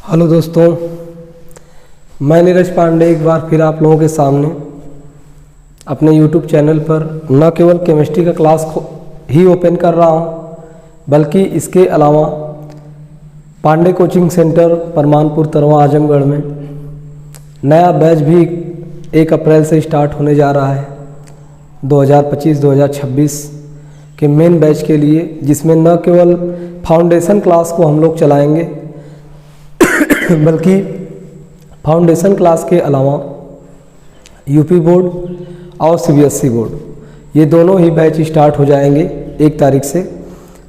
Hello दोस्तों, मैं नीरज पांडे एक बार फिर आप लोगों के सामने अपने YouTube चैनल पर न केवल केमिस्ट्री का क्लास ही ओपन कर रहा हूं, बल्कि इसके अलावा पांडे कोचिंग सेंटर परमानपुर तरवा आजमगढ़ में नया बैच भी 1 अप्रैल से स्टार्ट होने जा रहा है 2025-2026 के मेन बैच के लिए, जिसमें न केवल फाउंडेशन क्लास को हम लोग चलाएंगे बल्कि फाउंडेशन क्लास के अलावा यूपी बोर्ड और सीबीएसई बोर्ड ये दोनों ही बैच स्टार्ट हो जाएंगे 1 तारीख से।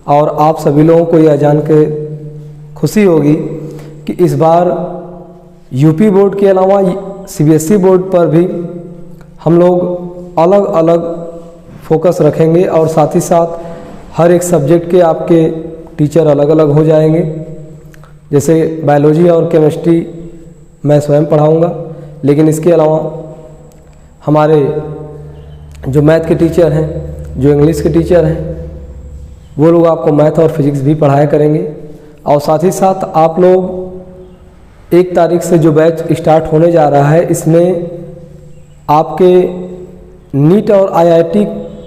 और आप सभी लोगों को यह जान के खुशी होगी कि इस बार यूपी बोर्ड के अलावा सीबीएसई बोर्ड पर भी हम लोग अलग अलग फोकस रखेंगे और साथ ही साथ हर एक सब्जेक्ट के आपके टीचर अलग अलग हो जाएंगे। जैसे बायोलॉजी और केमिस्ट्री मैं स्वयं पढ़ाऊंगा, लेकिन इसके अलावा हमारे जो मैथ के टीचर हैं, जो इंग्लिश के टीचर हैं, वो लोग आपको मैथ और फिजिक्स भी पढ़ाया करेंगे। और साथ ही साथ आप लोग 1 तारीख से जो बैच स्टार्ट होने जा रहा है, इसमें आपके नीट और आईआईटी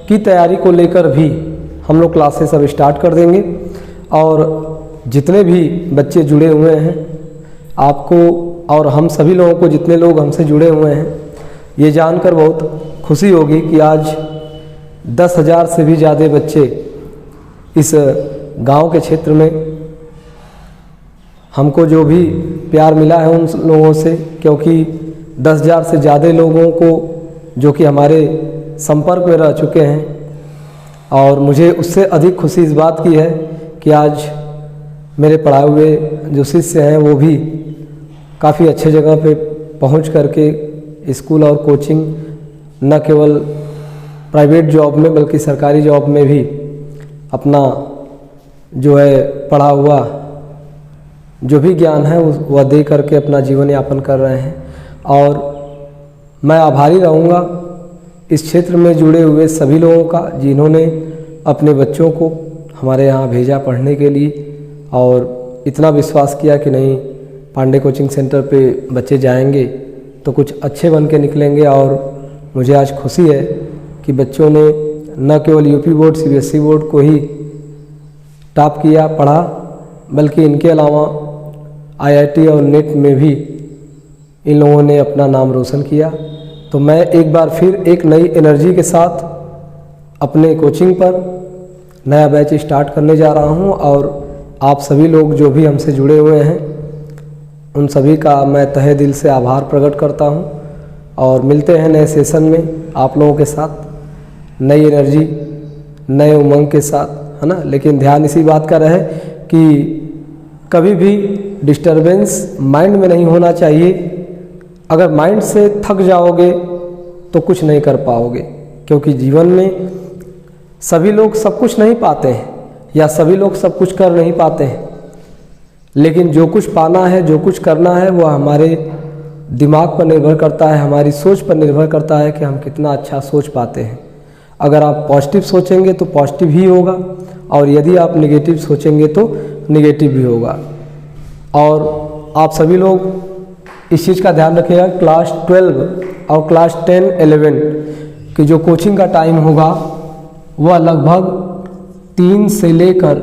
की तैयारी को लेकर भी हम लोग क्लासेस अब स्टार्ट कर देंगे। और जितने भी बच्चे जुड़े हुए हैं आपको और हम सभी लोगों को, जितने लोग हमसे जुड़े हुए हैं, ये जानकर बहुत खुशी होगी कि आज 10,000 से भी ज़्यादा बच्चे इस गांव के क्षेत्र में हमको जो भी प्यार मिला है उन लोगों से, क्योंकि 10,000 से ज़्यादा लोगों को जो कि हमारे संपर्क में रह चुके हैं। और मुझे उससे अधिक खुशी इस बात की है कि आज मेरे पढ़ाए हुए जो शिष्य हैं वो भी काफ़ी अच्छे जगह पे पहुंच करके स्कूल और कोचिंग न केवल प्राइवेट जॉब में बल्कि सरकारी जॉब में भी अपना जो है पढ़ा हुआ जो भी ज्ञान है वह दे करके अपना जीवन यापन कर रहे हैं। और मैं आभारी रहूँगा इस क्षेत्र में जुड़े हुए सभी लोगों का, जिन्होंने अपने बच्चों को हमारे यहाँ भेजा पढ़ने के लिए और इतना विश्वास किया कि नहीं, पांडे कोचिंग सेंटर पे बच्चे जाएंगे तो कुछ अच्छे बन के निकलेंगे। और मुझे आज खुशी है कि बच्चों ने न केवल यूपी बोर्ड सीबीएसई बोर्ड को ही टॉप किया, पढ़ा, बल्कि इनके अलावा आईआईटी और नेट में भी इन लोगों ने अपना नाम रोशन किया। तो मैं एक बार फिर एक नई एनर्जी के साथ अपने कोचिंग पर नया बैच स्टार्ट करने जा रहा हूं। और आप सभी लोग जो भी हमसे जुड़े हुए हैं उन सभी का मैं तहे दिल से आभार प्रकट करता हूं। और मिलते हैं नए सेशन में आप लोगों के साथ, नई एनर्जी, नए उमंग के साथ, है ना। लेकिन ध्यान इसी बात का रहे कि कभी भी डिस्टरबेंस माइंड में नहीं होना चाहिए। अगर माइंड से थक जाओगे तो कुछ नहीं कर पाओगे, क्योंकि जीवन में सभी लोग सब कुछ नहीं पाते हैं या सभी लोग सब कुछ कर नहीं पाते हैं, लेकिन जो कुछ पाना है, जो कुछ करना है, वह हमारे दिमाग पर निर्भर करता है, हमारी सोच पर निर्भर करता है कि हम कितना अच्छा सोच पाते हैं। अगर आप पॉजिटिव सोचेंगे तो पॉजिटिव ही होगा, और यदि आप नेगेटिव सोचेंगे तो नेगेटिव भी होगा। और आप सभी लोग इस चीज़ का ध्यान रखिएगा, क्लास 12 और क्लास 10, 11 की जो कोचिंग का टाइम होगा वह लगभग 3 से लेकर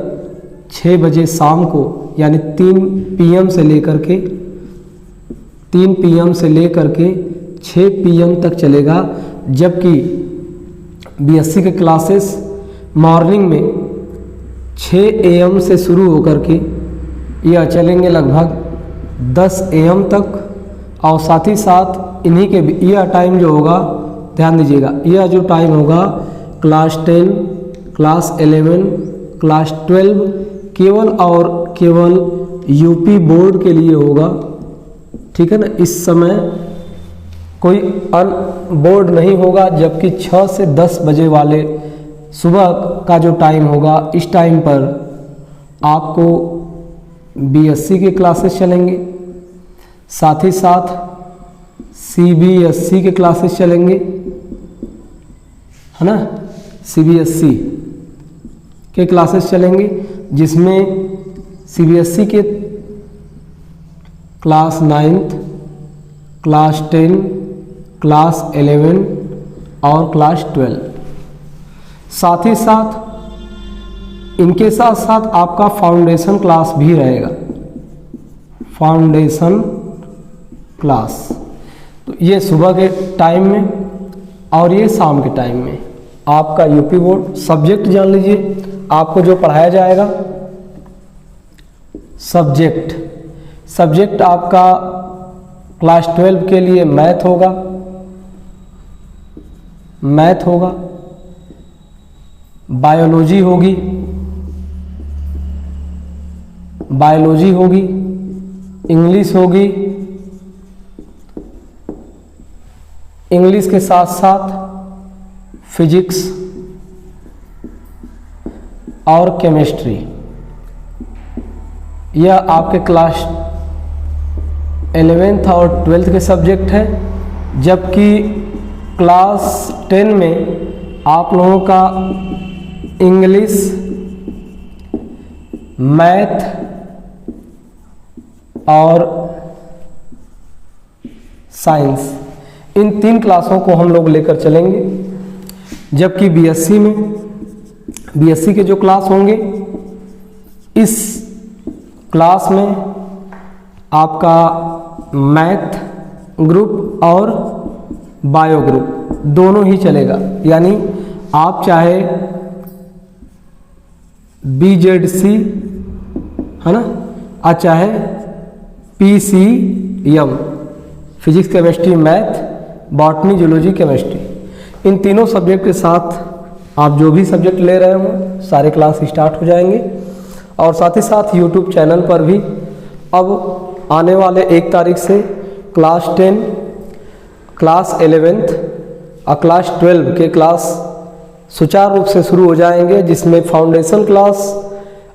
6 बजे शाम को, यानी 3 PM से लेकर के 6 PM तक चलेगा। जबकि बीएससी के क्लासेस मॉर्निंग में 6 AM से शुरू होकर के यह चलेंगे लगभग 10 AM तक। और साथ ही साथ इन्हीं के यह टाइम जो होगा, ध्यान दीजिएगा, यह जो टाइम होगा क्लास 10, क्लास 11, क्लास 12 केवल और केवल यूपी बोर्ड के लिए होगा, ठीक है ना। इस समय कोई बोर्ड नहीं होगा। जबकि 6 से 10 बजे वाले सुबह का जो टाइम होगा, इस टाइम पर आपको बीएससी के क्लासेस चलेंगे, साथ ही साथ सीबीएसई के क्लासेस चलेंगे, है ना। सीबीएसई के क्लासेस चलेंगे, जिसमें सीबीएसई के क्लास 9th, क्लास 10, क्लास 11 और क्लास 12। साथ ही साथ इनके साथ साथ आपका फाउंडेशन क्लास भी रहेगा, फाउंडेशन क्लास। तो ये सुबह के टाइम में और ये शाम के टाइम में। आपका यूपी बोर्ड सब्जेक्ट जान लीजिए, आपको जो पढ़ाया जाएगा सब्जेक्ट आपका क्लास 12 के लिए मैथ होगा, बायोलॉजी होगी, इंग्लिश होगी, इंग्लिश के साथ साथ फिजिक्स और केमिस्ट्री। यह आपके क्लास 11th और 12th के सब्जेक्ट है। जबकि क्लास 10 में आप लोगों का इंग्लिश, मैथ और साइंस, इन 3 क्लासों को हम लोग लेकर चलेंगे। जबकि बीएससी के जो क्लास होंगे, इस क्लास में आपका मैथ ग्रुप और बायो ग्रुप दोनों ही चलेगा। यानी आप चाहे बीजेडसी है ना, और चाहे PCM, physics, chemistry, math, botany, zoology, chemistry, इन तीनों सब्जेक्ट के साथ आप जो भी सब्जेक्ट ले रहे हो सारे क्लास स्टार्ट हो जाएंगे। और साथ ही साथ यूट्यूब चैनल पर भी अब आने वाले 1 तारीख से क्लास 10, क्लास 11th और क्लास 12 के क्लास सुचारू रूप से शुरू हो जाएंगे, जिसमें फाउंडेशन क्लास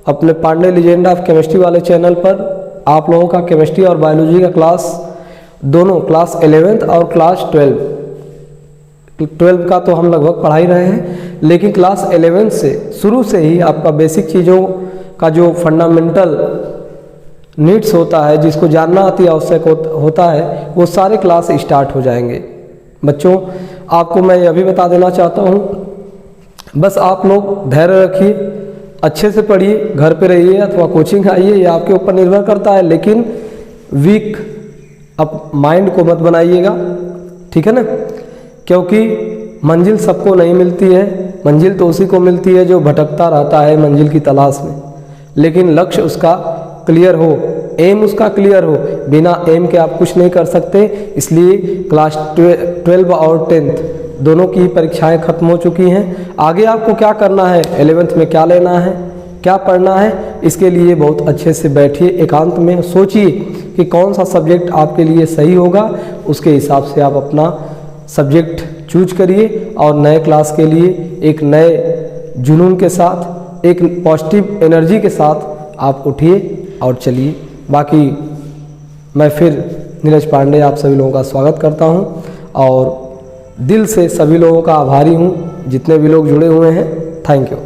अपने पांडे लीजेंड ऑफ केमिस्ट्री वाले चैनल पर आप लोगों का केमिस्ट्री और बायोलॉजी का क्लास दोनों, क्लास 11th और क्लास 12 का तो हम लगभग पढ़ा ही रहे हैं, लेकिन क्लास 11 से शुरू से ही आपका बेसिक चीज़ों का जो फंडामेंटल नीड्स होता है, जिसको जानना अति आवश्यक होता है, वो सारे क्लास स्टार्ट हो जाएंगे। बच्चों, आपको मैं यह भी बता देना चाहता हूँ, बस आप लोग धैर्य रखिए, अच्छे से पढ़िए, घर पे रहिए अथवा कोचिंग आइए, ये आपके ऊपर निर्भर करता है। लेकिन वीक अब माइंड को मत बनाइएगा, ठीक है ना, क्योंकि मंजिल सबको नहीं मिलती है। मंजिल तो उसी को मिलती है जो भटकता रहता है मंजिल की तलाश में। लेकिन लक्ष्य उसका क्लियर हो, एम उसका क्लियर हो, बिना एम के आप कुछ नहीं कर सकते। इसलिए क्लास 12 और 10th दोनों की परीक्षाएं खत्म हो चुकी हैं। आगे आपको क्या करना है, 11th में क्या लेना है, क्या पढ़ना है, इसके लिए बहुत अच्छे से बैठिए, एकांत में सोचिए कि कौन सा सब्जेक्ट आपके लिए सही होगा। उसके हिसाब से आप अपना सब्जेक्ट चूज करिए और नए क्लास के लिए एक नए जुनून के साथ, एक पॉजिटिव एनर्जी के साथ आप उठिए और चलिए। बाकी मैं फिर नीरज पांडे आप सभी लोगों का स्वागत करता हूं और दिल से सभी लोगों का आभारी हूं, जितने भी लोग जुड़े हुए हैं। Thank you.